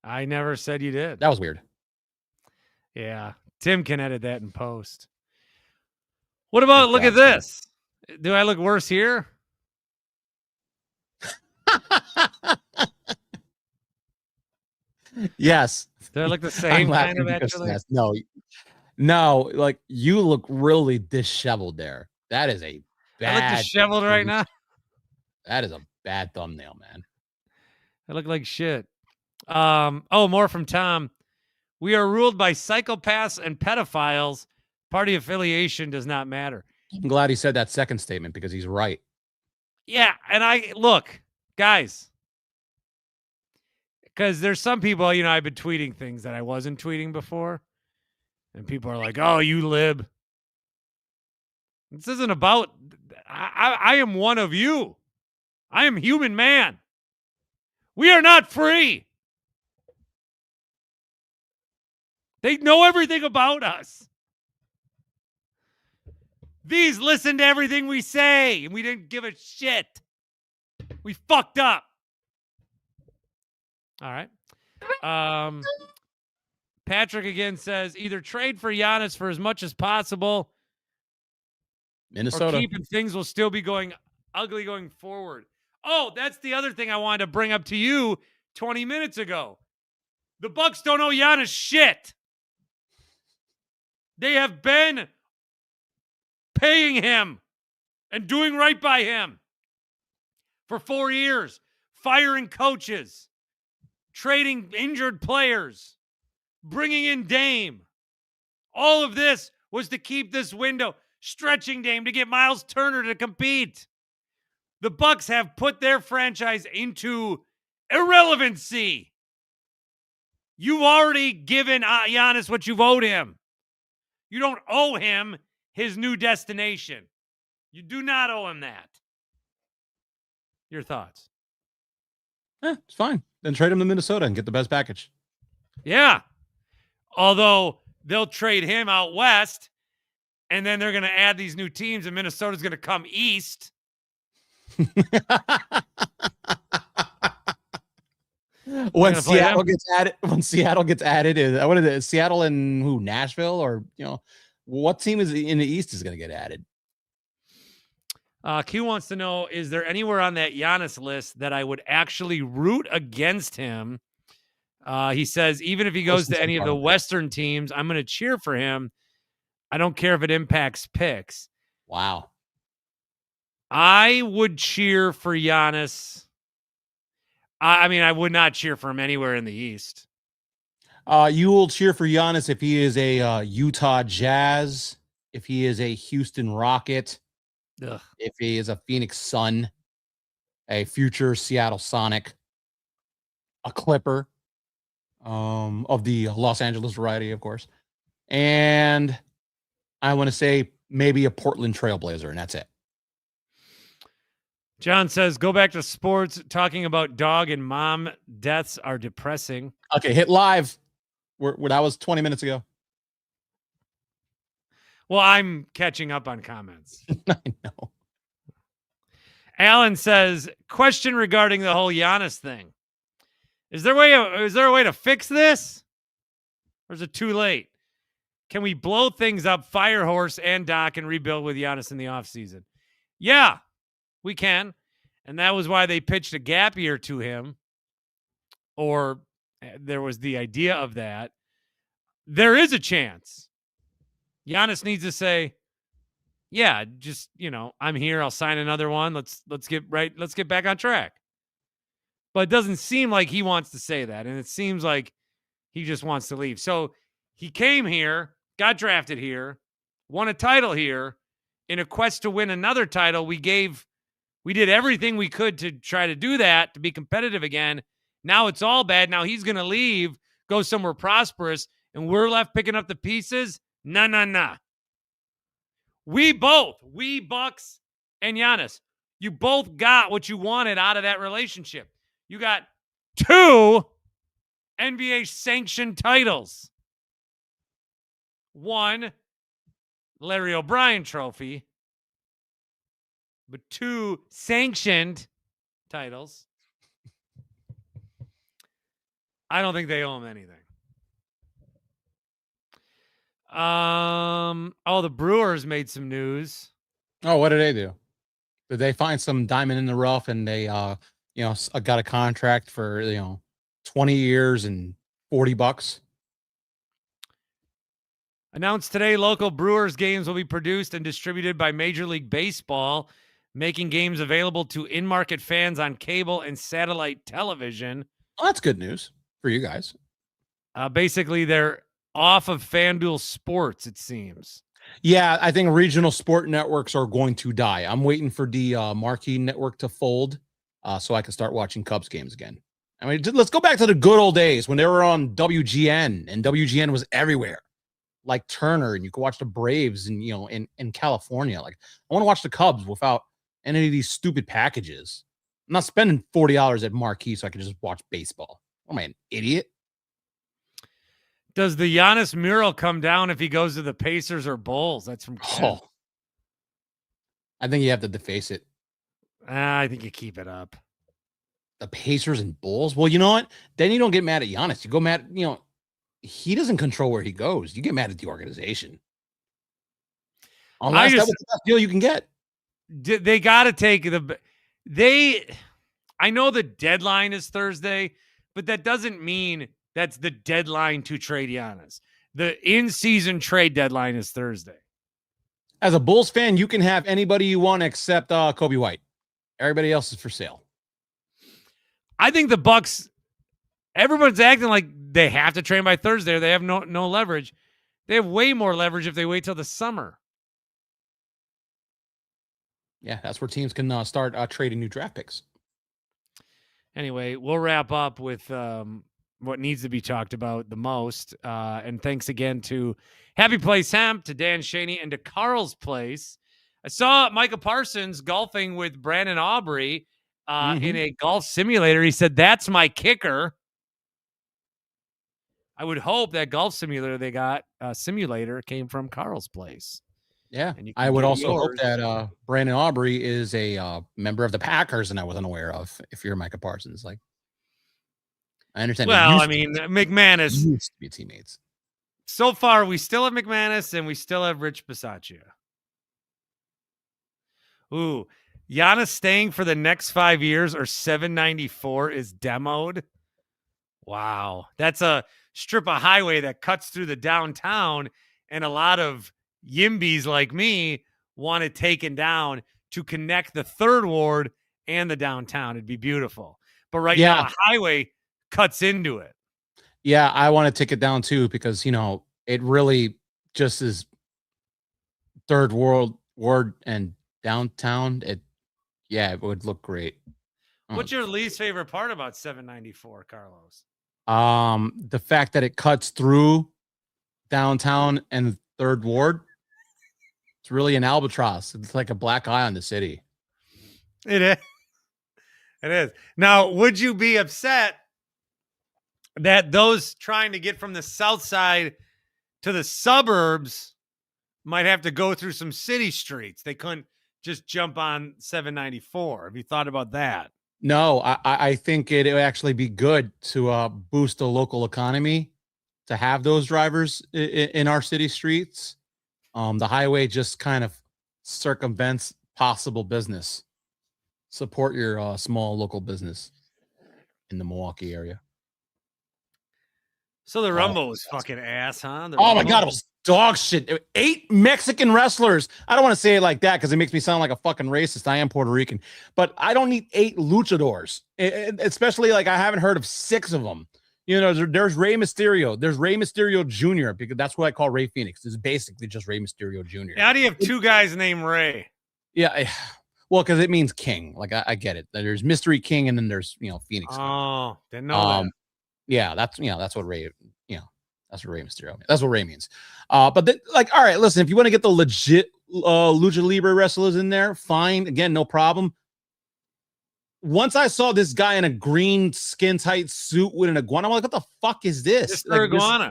I never said you did. That was weird. Yeah. Tim can edit that in post. What about, look at this. Do I look worse here? Yes. They're like the I'm same laughing kind of because actually. yes. No, like you look really disheveled there. That is a I look bad disheveled right now. that is a bad thumbnail, man. I look like shit. Oh, more from Tom. We are ruled by psychopaths and pedophiles. Party affiliation does not matter. I'm glad he said that second statement because he's right. Yeah, and I look, guys, because there's some people, I've been tweeting things that I wasn't tweeting before, and people are like, "Oh, you lib." This isn't about. I am one of you. I am human man. We are not free. They know everything about us. These listen to everything we say, and we didn't give a shit. We fucked up. All right. Patrick again says either trade for Giannis for as much as possible, Minnesota. or keep, and things will still be going ugly going forward. Oh, that's the other thing I wanted to bring up to you 20 minutes ago. The Bucks don't owe Giannis shit. They have been paying him and doing right by him for 4 years, firing coaches, trading injured players, bringing in Dame. All of this was to keep this window, stretching Dame to get Miles Turner to compete. The Bucks have put their franchise into irrelevancy. You've already given Giannis what you've owed him. You don't owe him his new destination. You do not owe him that. Your thoughts? It's fine. Then trade him to Minnesota and get the best package. Yeah. Although they'll trade him out west, and then they're going to add these new teams, and Minnesota's going to come east. When Seattle gets added, what is it? Seattle and who? Nashville, or what team is in the East is going to get added? Q wants to know: is there anywhere on that Giannis list that I would actually root against him? He says even if he goes to any of the Western teams, I'm going to cheer for him. I don't care if it impacts picks. Wow. I would cheer for Giannis. I mean, I would not cheer for him anywhere in the East. You will cheer for Giannis if he is a Utah Jazz, if he is a Houston Rocket, if he is a Phoenix Sun, a future Seattle Sonic, a Clipper of the Los Angeles variety, of course. And I want to say maybe a Portland Trailblazer, and that's it. John says, go back to sports. Talking about dog and mom deaths are depressing. Okay, hit live. That was 20 minutes ago. Well, I'm catching up on comments. I know. Alan says, question regarding the whole Giannis thing. Is there a way to fix this? Or is it too late? Can we blow things up, fire Horse and Doc, and rebuild with Giannis in the offseason? Yeah, we can. And that was why they pitched a gap year to him. Or there was the idea of that. There is a chance. Giannis needs to say, yeah, just, I'm here. I'll sign another one. Let's get back on track. But it doesn't seem like he wants to say that. And it seems like he just wants to leave. So he came here, got drafted here, won a title here. In a quest to win another title, we did everything we could to try to do that, to be competitive again. Now it's all bad. Now he's going to leave, go somewhere prosperous, and we're left picking up the pieces. Nah. We Bucks and Giannis, you both got what you wanted out of that relationship. You got 2 NBA sanctioned titles. 1, Larry O'Brien trophy, but 2 sanctioned titles. I don't think they owe him anything. The Brewers made some news. Oh, what did they do? Did they find some diamond in the rough and they got a contract for 20 years and $40. Announced today, local Brewers games will be produced and distributed by Major League Baseball, making games available to in-market fans on cable and satellite television. Well, that's good news for you guys. Basically, they're off of FanDuel Sports, it seems. Yeah, I think regional sport networks are going to die. I'm waiting for the marquee network to fold so I can start watching Cubs games again. I mean, let's go back to the good old days when they were on WGN, and WGN was everywhere, like Turner, and you could watch the Braves and, you know, in California. Like, I want to watch the Cubs without any of these stupid packages. I'm not spending $40 at marquee so I can just watch baseball. What am I, an idiot? Does the Giannis mural come down if he goes to the Pacers or Bulls? That's from Ken. Oh, I think you have to deface it. I think you keep it up. The Pacers and Bulls? Well, you know what? Then you don't get mad at Giannis. You go mad, you know, he doesn't control where he goes. You get mad at the organization. Unless that was the best deal you can get. They got to take I know the deadline is Thursday, but that doesn't mean that's the deadline to trade Giannis. The in-season trade deadline is Thursday. As a Bulls fan, you can have anybody you want except Kobe White. Everybody else is for sale. I think the Bucks, everyone's acting like they have to trade by Thursday or they have no leverage. They have way more leverage if they wait till the summer. Yeah, that's where teams can start trading new draft picks. Anyway, we'll wrap up with what needs to be talked about the most. And thanks again to Happy Place Hemp, to Dan Shaney, and to Carl's Place. I saw Micah Parsons golfing with Brandon Aubrey in a golf simulator. He said, "That's my kicker." I would hope that golf simulator they got simulator came from Carl's Place. Yeah, I would also hope that Brandon Aubrey is a member of the Packers, and I wasn't aware of. If you're Micah Parsons, like, I understand. Well, I mean, McManus used to be teammates. So far, we still have McManus and we still have Rich Bisaccia. Ooh, Giannis staying for the next 5 years or 794 is demoed. Wow, that's a strip of highway that cuts through the downtown, and a lot of Yimbys like me want it taken down to connect the third ward and the downtown. It'd be beautiful. But right now, a highway cuts into it. Yeah, I want to take it down too, because, you know, it really just is third ward and downtown. It would look great. What's your least favorite part about 794, Carlos? The fact that it cuts through downtown and third ward. It's really an albatross. It's like a black eye on the city. It is. It is. Now, would you be upset that those trying to get from the south side to the suburbs might have to go through some city streets? They couldn't just jump on 794. Have you thought about that? No, I think it would actually be good to boost the local economy to have those drivers in our city streets. The highway just kind of circumvents possible business. Support your small local business in the Milwaukee area. So the Rumble was fucking ass, huh? Oh my God, it was dog shit. 8 Mexican wrestlers. I don't want to say it like that because it makes me sound like a fucking racist. I am Puerto Rican, but I don't need 8 luchadors, especially like I haven't heard of 6 of them. You know, there's Rey Mysterio. There's Rey Mysterio Jr., because that's what I call Rey Fenix. It's basically just Rey Mysterio Jr. How do you have 2 guys named Rey? Yeah, well, because it means king. Like, I get it. There's Mystery King, and then there's, you know, Phoenix. Oh, didn't know that. Yeah, that's what Rey, that's what Rey Mysterio. That's what Rey means. But like, all right, listen, if you want to get the legit Lucha Libre wrestlers in there, fine. Again, no problem. Once I saw this guy in a green skin tight suit with an iguana, I'm like, what the fuck is this? Mr. Iguana.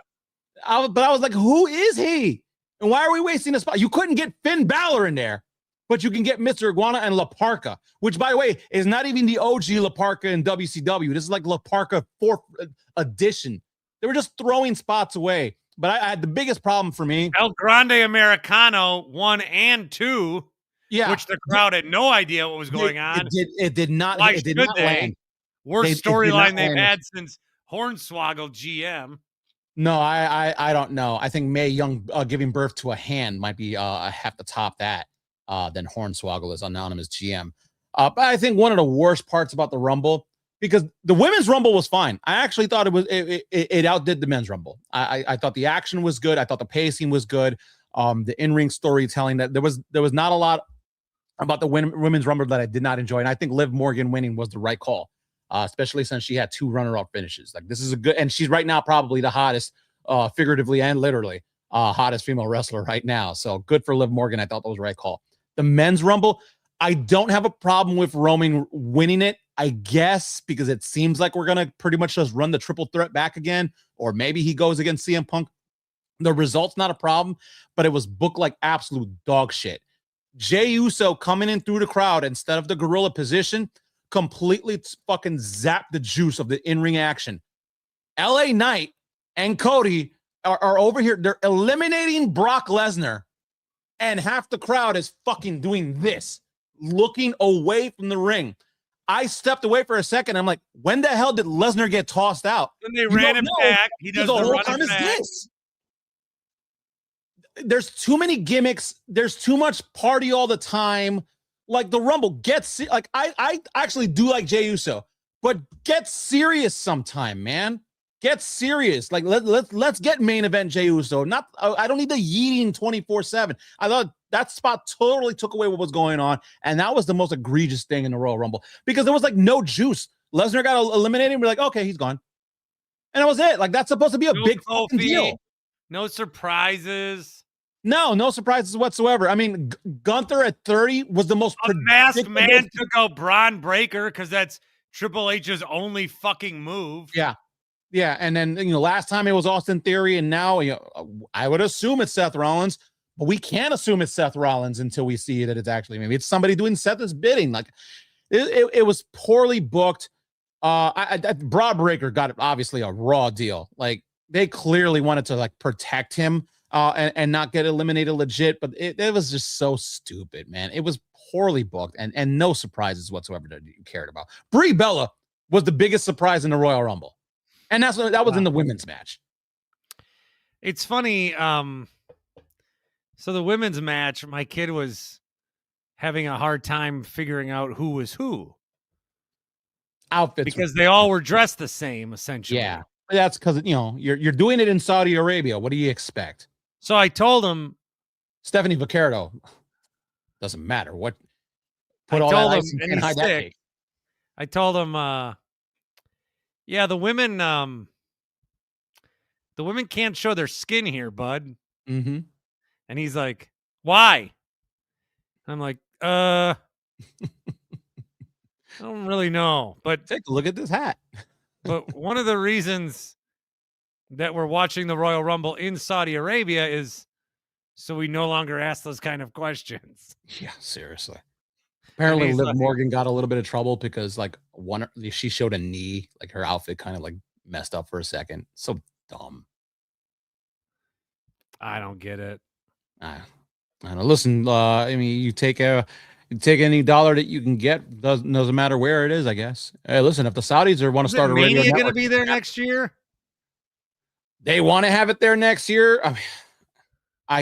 But I was like, who is he? And why are we wasting a spot? You couldn't get Finn Balor in there, but you can get Mr. Iguana and La Parka, which, by the way, is not even the OG La Parka in WCW. This is like La Parka 4th edition. They were just throwing spots away. But I had the biggest problem for me. El Grande Americano 1 and 2. Yeah, which the crowd had no idea what was going on. It did not. Why it did should not they? land. Worst storyline they've had since Hornswoggle GM. No, I don't know. I think Mae Young giving birth to a hand might be have to top that than Hornswoggle as anonymous GM. But I think one of the worst parts about the Rumble, because the women's Rumble was fine. I actually thought it outdid the men's Rumble. I thought the action was good. I thought the pacing was good. The in-ring storytelling, that there was not a lot about the women's Rumble that I did not enjoy. And I think Liv Morgan winning was the right call. Especially since she had 2 runner-up finishes. Like, this is a good, and she's right now probably the hottest, figuratively and literally, hottest female wrestler right now. So good for Liv Morgan. I thought that was the right call. The men's Rumble, I don't have a problem with Roman winning it, I guess, because it seems like we're gonna pretty much just run the triple threat back again, or maybe he goes against CM Punk. The result's not a problem, but it was booked like absolute dog shit. Jey Uso coming in through the crowd instead of the gorilla position completely fucking zapped the juice of the in-ring action. LA Knight and Cody are over here. They're eliminating Brock Lesnar, and half the crowd is fucking doing this, looking away from the ring. I stepped away for a second. I'm like, when the hell did Lesnar get tossed out? Then they ran him back. He does the whole run time him is back. this. There's too many gimmicks. There's too much party all the time. Like, the Rumble gets like, I actually do like Jey Uso, but get serious sometime, man. Get serious. Like, let's get main event Jey Uso. I don't need the yeeting 24/7. I thought that spot totally took away what was going on, and that was the most egregious thing in the Royal Rumble because there was like no juice. Lesnar got eliminated, and we're like, okay, he's gone, and that was it. Like, that's supposed to be a big fucking deal. No surprises. No surprises whatsoever. I mean, Gunther at 30 was the most masked man took out Braun Breaker because that's Triple H's only fucking move. Yeah. And then, last time it was Austin Theory, and now, I would assume it's Seth Rollins, but we can't assume it's Seth Rollins until we see that it's actually, maybe it's somebody doing Seth's bidding. Like, it was poorly booked. Braun Breaker got obviously a raw deal. Like, they clearly wanted to like protect him. And not get eliminated legit, but it was just so stupid, man. It was poorly booked and no surprises whatsoever that you cared about. Brie Bella was the biggest surprise in the Royal Rumble, and that was in the women's match. It's funny. So the women's match, my kid was having a hard time figuring out who was who. Outfits because they all were dressed the same, essentially. Yeah, that's because you're doing it in Saudi Arabia. What do you expect? So I told him, Stephanie Vaquero, doesn't matter what. Put all that ice and hide that cake. I told him, yeah, the women can't show their skin here, bud. Mm-hmm. And he's like, why? I'm like, I don't really know, but take a look at this hat. But one of the reasons that we're watching the Royal Rumble in Saudi Arabia is so we no longer ask those kind of questions. Yeah, seriously. Apparently, Liv Morgan got a little bit of trouble because she showed a knee, like her outfit kind of like messed up for a second. So dumb. I don't get it. I don't know. Listen, I mean, you take any dollar that you can get. Doesn't matter where it is, I guess. Hey, listen, if the Saudis want to start a radio network, going to be there next year. They want to have it there next year. I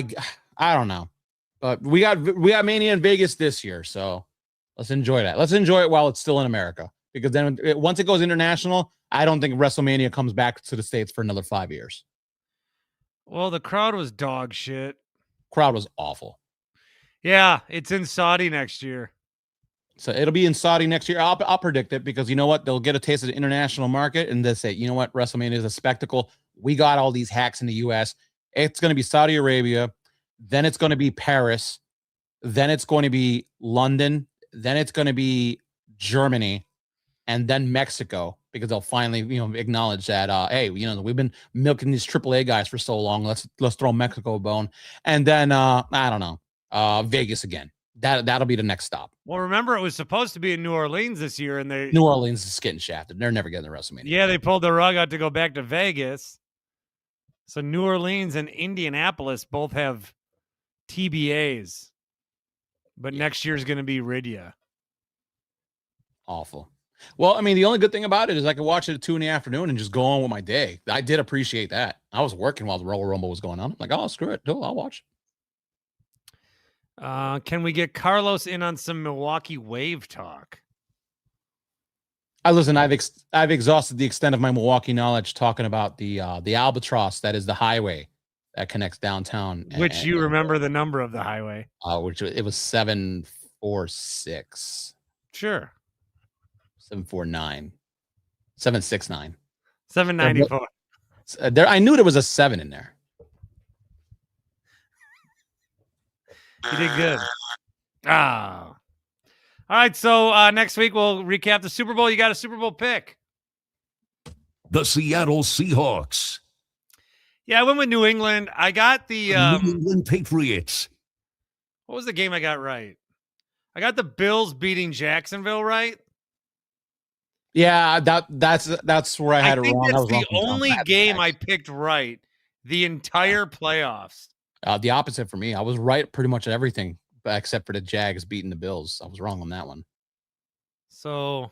mean, I don't know, but we got Mania in Vegas this year, so let's enjoy that. Let's enjoy it while it's still in America, because then once it goes international, I don't think WrestleMania comes back to the States for another 5 years. Well, the crowd was dog shit. Crowd was awful. Yeah, it's in Saudi next year. So it'll be in Saudi next year. I'll predict it, because you know what? They'll get a taste of the international market and they say, you know what? WrestleMania is a spectacle. We got all these hacks in the U.S. It's going to be Saudi Arabia. Then it's going to be Paris. Then it's going to be London. Then it's going to be Germany. And then Mexico, because they'll finally, acknowledge that, hey, we've been milking these AAA guys for so long. Let's throw Mexico a bone. And then, I don't know, Vegas again. That'll be the next stop. Well, remember, it was supposed to be in New Orleans this year, and New Orleans is getting shafted. They're never getting the WrestleMania. Yeah, they pulled the rug out to go back to Vegas. So New Orleans and Indianapolis both have TBAs, but next year's going to be Rydia. Awful. Well, I mean, the only good thing about it is I could watch it at 2 in the afternoon and just go on with my day. I did appreciate that. I was working while the Royal Rumble was going on. I'm like, oh, screw it. No, I'll watch. Can we get Karlos in on some Milwaukee Wave talk? Listen, I've exhausted the extent of my Milwaukee knowledge talking about the albatross that is the highway that connects downtown. Which you remember the number of the highway? Which it was 746. Sure. 749. 769. 794. There, I knew there was a 7 in there. You did good. Ah. All right, so next week we'll recap the Super Bowl. You got a Super Bowl pick? The Seattle Seahawks. Yeah, I went with New England. I got the New England Patriots. what was the game I got right? I got the Bills beating Jacksonville right. Yeah, that's where I had it wrong. That's I was the wrong only game I picked right the entire playoffs. The opposite for me. I was right pretty much at everything except for the Jags beating the Bills. I was wrong on that one. So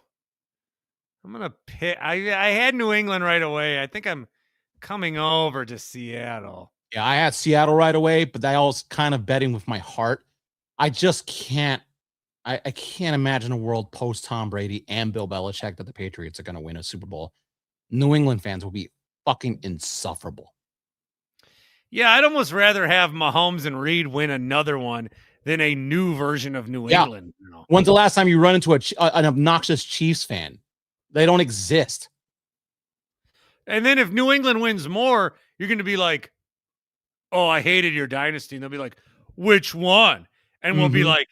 I'm gonna pick. I had New England right away. I think I'm coming over to Seattle. Yeah, I had Seattle right away, but I was kind of betting with my heart. I just can't. I can't imagine a world post Tom Brady and Bill Belichick that the Patriots are going to win a Super Bowl. New England fans will be fucking insufferable. Yeah, I'd almost rather have Mahomes and Reed win another one than a new version of New England. No. When's the last time you run into an obnoxious Chiefs fan? They don't exist. And then if New England wins more, you're going to be like, oh, I hated your dynasty. And they'll be like, which one? And we'll be like,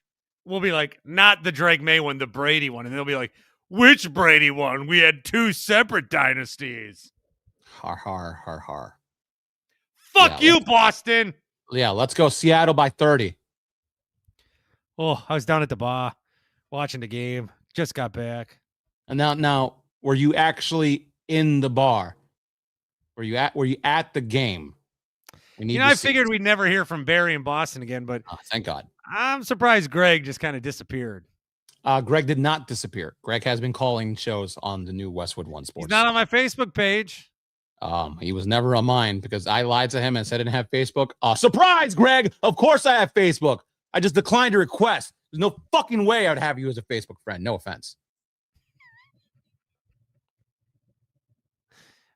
not the Drake May one, the Brady one. And they'll be like, which Brady one? We had two separate dynasties. Har, har, har, har. Fuck you, Boston. Yeah, let's go Seattle by 30. Oh, I was down at the bar watching the game. Just got back. And now, were you actually in the bar? Were you at the game? I figured we'd never hear from Barry in Boston again, but thank God. I'm surprised Greg just kind of disappeared. Greg did not disappear. Greg has been calling shows on the new Westwood One Sports. He's not on my Facebook page. He was never on mine because I lied to him and said I didn't have Facebook. Surprise, Greg! Of course I have Facebook. I just declined a request. There's no fucking way I would have you as a Facebook friend. No offense.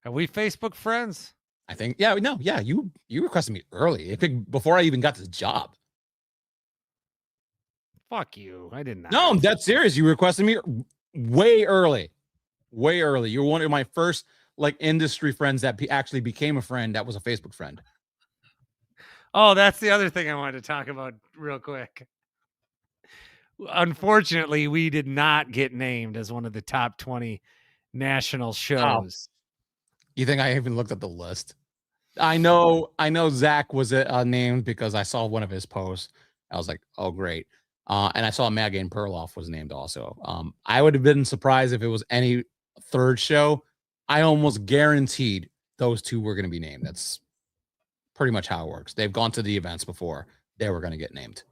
Are we Facebook friends? I think, yeah, you requested me early. Before I even got this job. Fuck you. I did not. No, I'm dead serious. You requested me way early. Way early. You're one of my first industry friends that actually became a friend that was a Facebook friend. Oh, that's the other thing I wanted to talk about real quick. Unfortunately, we did not get named as one of the top 20 national shows. You think I even looked at the list? I know Zach was named because I saw one of his posts. I was like, oh, great. And I saw Megan Perloff was named also. I would have been surprised if it was any third show. I almost guaranteed those two were going to be named. That's pretty much how it works. They've gone to the events before. They were going to get named.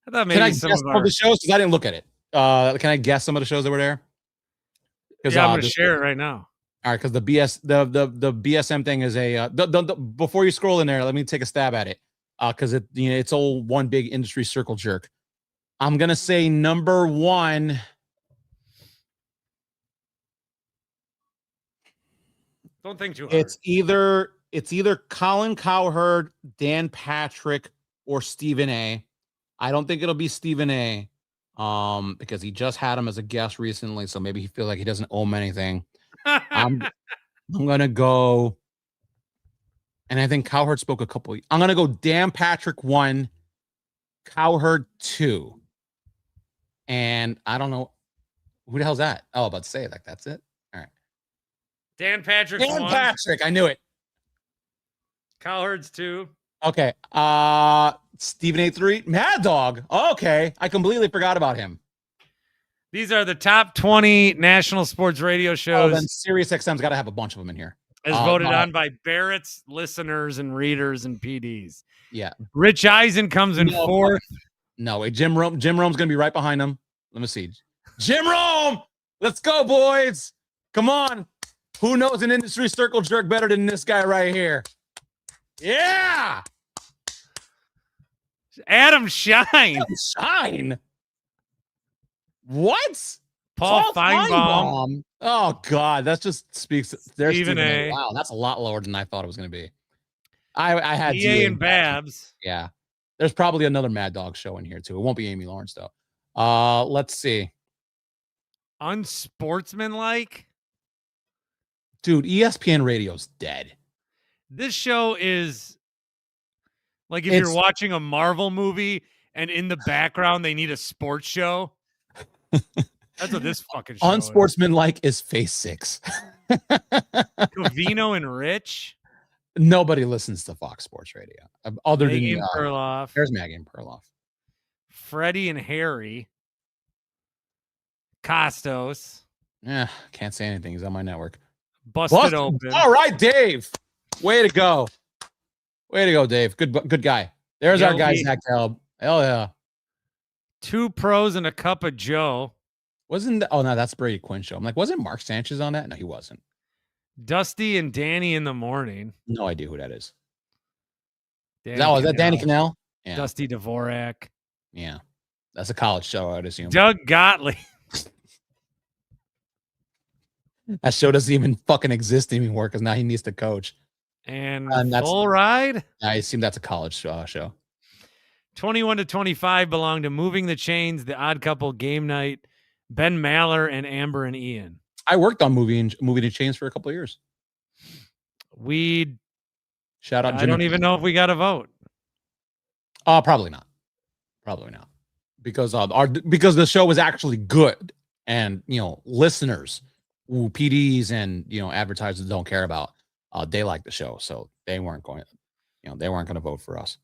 I thought maybe can I guess some of the shows? Because I didn't look at it. Can I guess some of the shows that were there? Yeah, I'm going to share it right now. All right, because the BSM thing is a before you scroll in there, let me take a stab at it. Because it's all one big industry circle jerk. I'm gonna say number one. Don't think too hard. It's either Colin Cowherd, Dan Patrick, or Stephen A. I don't think it'll be Stephen A. Because he just had him as a guest recently, so maybe he feels like he doesn't owe him anything. I'm gonna go, and I think Cowherd spoke a couple. I'm gonna go Dan Patrick 1, Cowherd 2, and I don't know who the hell's that. Oh, about to say that's it. All right, Dan Patrick. I knew it. Cowherd's 2. Okay. Stephen A 3, Mad Dog. Okay, I completely forgot about him. These are the top 20 national sports radio shows. Oh, then Sirius XM's got to have a bunch of them in here. As voted on by Barrett's listeners and readers and PDs. Yeah. Rich Eisen comes in fourth. No, Jim Rome's going to be right behind him. Let me see. Jim Rome! Let's go, boys. Come on. Who knows an industry circle jerk better than this guy right here? Yeah. Adam Shine. Shine. What? Paul Feinbaum. Oh, God. That just speaks. There's Stephen A. Wow, that's a lot lower than I thought it was going to be. I had EA and Babs. Yeah. There's probably another Mad Dog show in here, too. It won't be Amy Lawrence, though. Let's see. Unsportsmanlike. Dude, ESPN Radio's dead. This show is like if you're watching a Marvel movie and in the background they need a sports show. That's what this fucking show Unsportsmanlike is Phase 6. Covino and Rich. Nobody listens to Fox Sports Radio. Other Megan than Perloff. There's Megan Perloff. Freddie and Harry. Costos. Yeah, can't say anything. He's on my network. Busted open. All right, Dave. Way to go. Way to go, Dave. Good guy. There's our guy, Zach Talb. Hell yeah. 2 pros and a cup of Joe. Wasn't oh no, that's Brady Quinn show. I'm like, wasn't Mark Sanchez on that? No, he wasn't. Dusty and Danny in the morning. No idea who that is. Is that Danny Cannell? Yeah. Dusty Dvorak. Yeah. That's a college show, I'd assume. Doug Gottlieb. That show doesn't even fucking exist anymore because now he needs to coach. And Full Ride? I assume that's a college show. 21 to 25 belong to Moving the Chains, The Odd Couple, Game Night, Ben Maller, and Amber and Ian. I worked on moving the chains for a couple of years. Shout out Jimmy. I don't even know if we got a vote. Probably not. Probably not. Because the show was actually good, and listeners who PDs and advertisers don't care about, they like the show, so they weren't going to vote for us.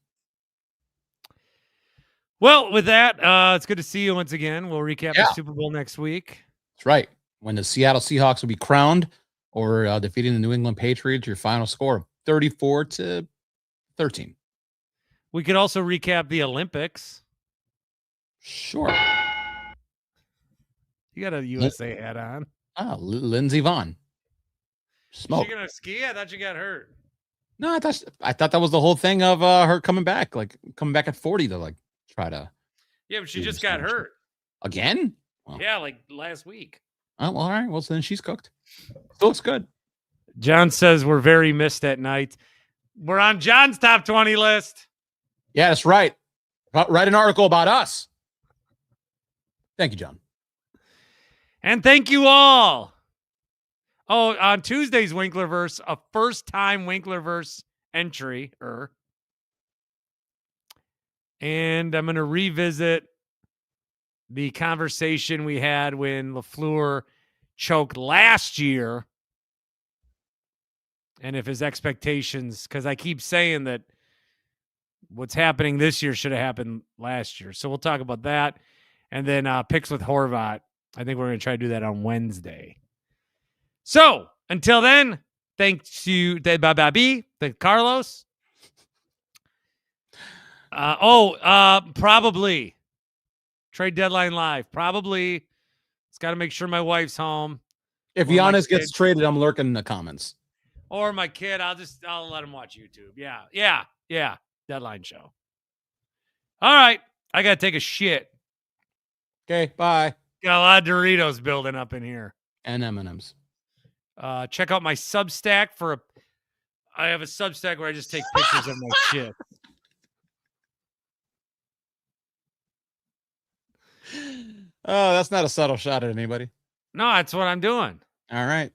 Well, with that, it's good to see you once again. We'll recap the Super Bowl next week. That's right. When the Seattle Seahawks will be crowned or defeating the New England Patriots, your final score 34-13. We could also recap the Olympics. Sure. You got a USA hat on. Lindsey Vonn. Smoke. Is she gonna ski? I thought you got hurt. No, I thought that was the whole thing of her coming back at 40 to try to. Yeah, but she just got hurt again. Well, yeah, last week. Oh, well, all right. Well, then she's cooked. Still looks good. John says we're very missed at night. We're on John's top 20 list. Yeah, that's right. Write an article about us. Thank you, John. And thank you all. Oh, on Tuesday's Winklerverse, a first-time Winklerverse entry. And I'm going to revisit the conversation we had when LaFleur choked last year. And if his expectations, because I keep saying that what's happening this year should have happened last year. So we'll talk about that. And then picks with Horvat. I think we're going to try to do that on Wednesday. So until then, thanks to Karlos. Probably trade deadline live. Probably. It's got to make sure my wife's home. If Giannis gets traded, I'm lurking in the comments. Or my kid, I'll let him watch YouTube. Yeah. Deadline show. All right. I got to take a shit. Okay, bye. Got a lot of Doritos building up in here. And M&Ms. Check out my Substack I have a Substack where I just take pictures of my shit. Oh, that's not a subtle shot at anybody. No, that's what I'm doing. All right.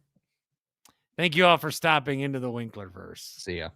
Thank you all for stopping into the Winklerverse. See ya.